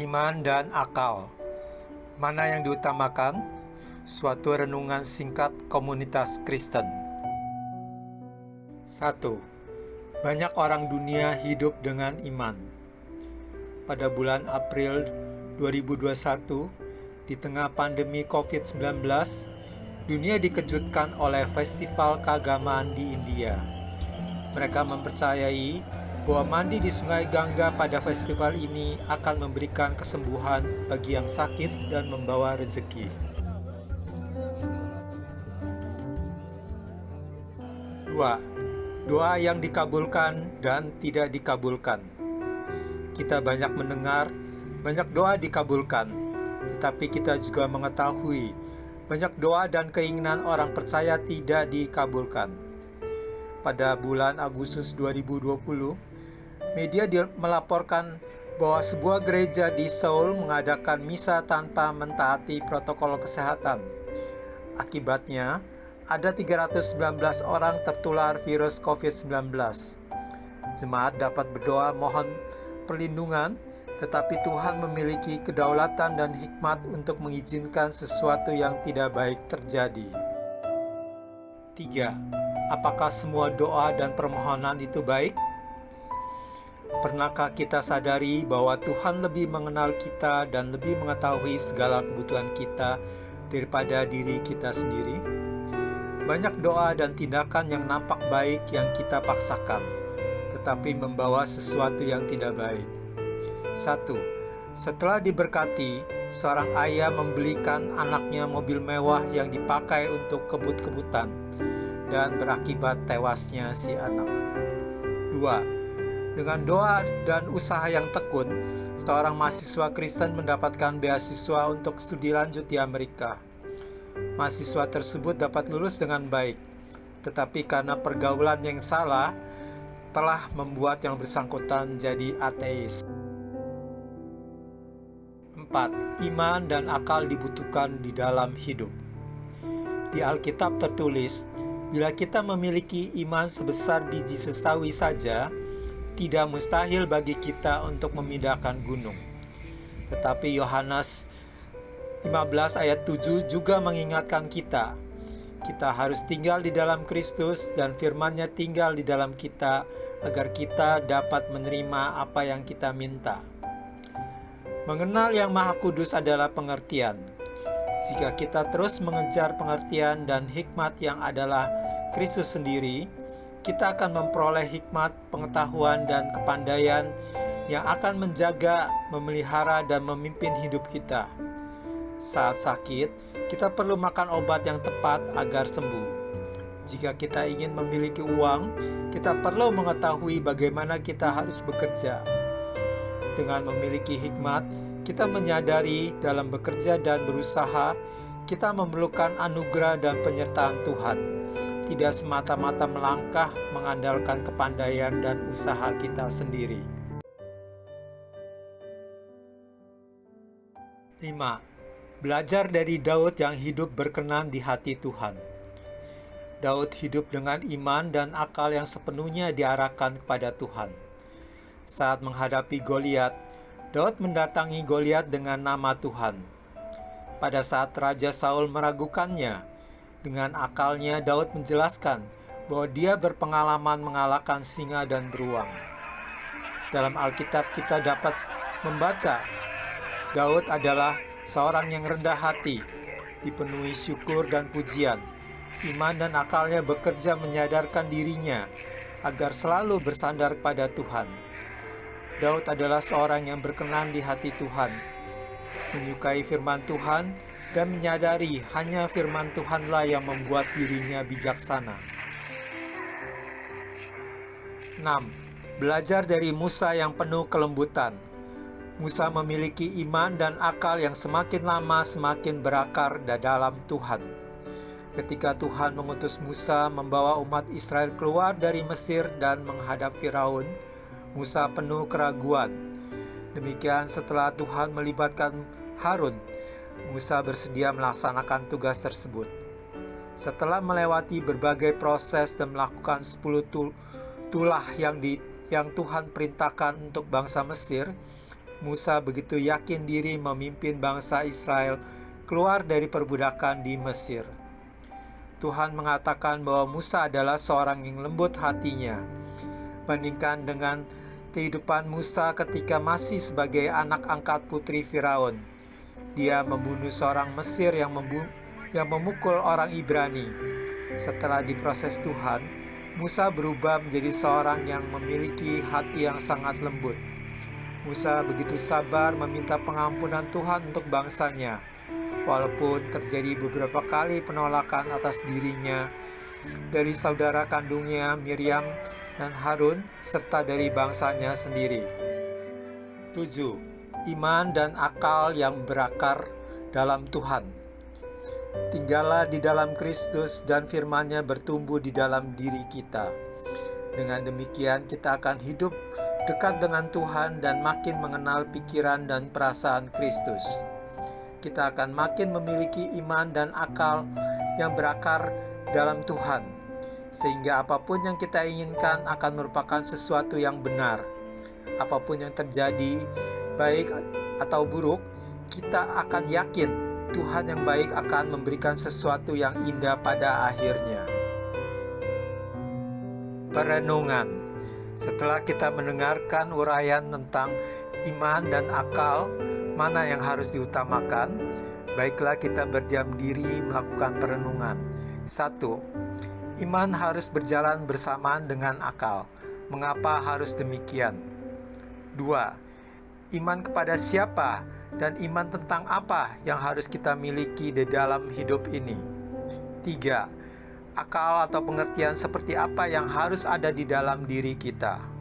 Iman dan akal, mana yang diutamakan? Suatu renungan singkat komunitas Kristen. 1. Banyak orang dunia hidup dengan iman. Pada bulan April 2021, di tengah pandemi COVID-19, dunia dikejutkan oleh festival keagamaan di India. Mereka mempercayai bahwa mandi di Sungai Gangga pada festival ini akan memberikan kesembuhan bagi yang sakit dan membawa rezeki. 2. Doa yang dikabulkan dan tidak dikabulkan. Kita banyak mendengar banyak doa dikabulkan, tetapi kita juga mengetahui banyak doa dan keinginan orang percaya tidak dikabulkan. Pada bulan Agustus 2020, media melaporkan bahwa sebuah gereja di Seoul mengadakan misa tanpa mentaati protokol kesehatan. Akibatnya, ada 319 orang tertular virus COVID-19. Jemaat dapat berdoa mohon perlindungan, tetapi Tuhan memiliki kedaulatan dan hikmat untuk mengizinkan sesuatu yang tidak baik terjadi. 3. Apakah semua doa dan permohonan itu baik? Pernahkah kita sadari bahwa Tuhan lebih mengenal kita dan lebih mengetahui segala kebutuhan kita daripada diri kita sendiri? Banyak doa dan tindakan yang nampak baik yang kita paksakan, tetapi membawa sesuatu yang tidak baik. 1. Setelah diberkati, seorang ayah membelikan anaknya mobil mewah yang dipakai untuk kebut-kebutan dan berakibat tewasnya si anak. 2. Dengan doa dan usaha yang tekun, seorang mahasiswa Kristen mendapatkan beasiswa untuk studi lanjut di Amerika. Mahasiswa tersebut dapat lulus dengan baik, tetapi karena pergaulan yang salah, telah membuat yang bersangkutan jadi ateis. 4. Iman dan akal dibutuhkan di dalam hidup. Di Alkitab tertulis, bila kita memiliki iman sebesar biji sesawi saja, tidak mustahil bagi kita untuk memindahkan gunung. Tetapi Yohanes 15 ayat 7 juga mengingatkan kita harus tinggal di dalam Kristus dan firman-Nya tinggal di dalam kita agar kita dapat menerima apa yang kita minta. Mengenal Yang Maha Kudus adalah pengertian. Jika kita terus mengejar pengertian dan hikmat yang adalah Kristus sendiri, kita akan memperoleh hikmat, pengetahuan, dan kepandaian yang akan menjaga, memelihara, dan memimpin hidup kita. Saat sakit, kita perlu makan obat yang tepat agar sembuh. Jika kita ingin memiliki uang, kita perlu mengetahui bagaimana kita harus bekerja. Dengan memiliki hikmat, kita menyadari dalam bekerja dan berusaha, kita memerlukan anugerah dan penyertaan Tuhan. Tidak semata-mata melangkah mengandalkan kepandaian dan usaha kita sendiri. 5. Belajar dari Daud yang hidup berkenan di hati Tuhan. Daud hidup dengan iman dan akal yang sepenuhnya diarahkan kepada Tuhan. Saat menghadapi Goliat, Daud mendatangi Goliat dengan nama Tuhan. Pada saat Raja Saul meragukannya, dengan akalnya Daud menjelaskan bahwa dia berpengalaman mengalahkan singa dan beruang. Dalam Alkitab kita dapat membaca, Daud adalah seorang yang rendah hati, dipenuhi syukur dan pujian. Iman dan akalnya bekerja menyadarkan dirinya agar selalu bersandar pada Tuhan. Daud adalah seorang yang berkenan di hati Tuhan, menyukai firman Tuhan, dan menyadari hanya firman Tuhanlah yang membuat dirinya bijaksana. 6. Belajar dari Musa yang penuh kelembutan. Musa memiliki iman dan akal yang semakin lama semakin berakar dalam Tuhan. Ketika Tuhan mengutus Musa membawa umat Israel keluar dari Mesir dan menghadap Firaun, Musa penuh keraguan. Demikian setelah Tuhan melibatkan Harun, Musa bersedia melaksanakan tugas tersebut. Setelah melewati berbagai proses dan melakukan 10 tulah yang Tuhan perintahkan untuk bangsa Mesir, Musa begitu yakin diri memimpin bangsa Israel keluar dari perbudakan di Mesir. Tuhan mengatakan bahwa Musa adalah seorang yang lembut hatinya. Bandingkan dengan kehidupan Musa ketika masih sebagai anak angkat putri Firaun. Dia membunuh seorang Mesir yang memukul orang Ibrani. Setelah diproses Tuhan, Musa berubah menjadi seorang yang memiliki hati yang sangat lembut. Musa begitu sabar meminta pengampunan Tuhan untuk bangsanya. Walaupun terjadi beberapa kali penolakan atas dirinya dari saudara kandungnya Miriam dan Harun, serta dari bangsanya sendiri. 7. Iman dan akal yang berakar dalam Tuhan. Tinggallah di dalam Kristus dan firman-Nya bertumbuh di dalam diri kita. Dengan demikian kita akan hidup dekat dengan Tuhan dan makin mengenal pikiran dan perasaan Kristus. Kita akan makin memiliki iman dan akal yang berakar dalam Tuhan, sehingga apapun yang kita inginkan akan merupakan sesuatu yang benar. Apapun yang terjadi, baik atau buruk, kita akan yakin Tuhan yang baik akan memberikan sesuatu yang indah pada akhirnya. Perenungan. Setelah kita mendengarkan uraian tentang iman dan akal, mana yang harus diutamakan, baiklah kita berdiam diri melakukan perenungan. 1. Iman harus berjalan bersamaan dengan akal. Mengapa harus demikian? 2. Iman kepada siapa dan iman tentang apa yang harus kita miliki di dalam hidup ini? 3. Akal atau pengertian seperti apa yang harus ada di dalam diri kita?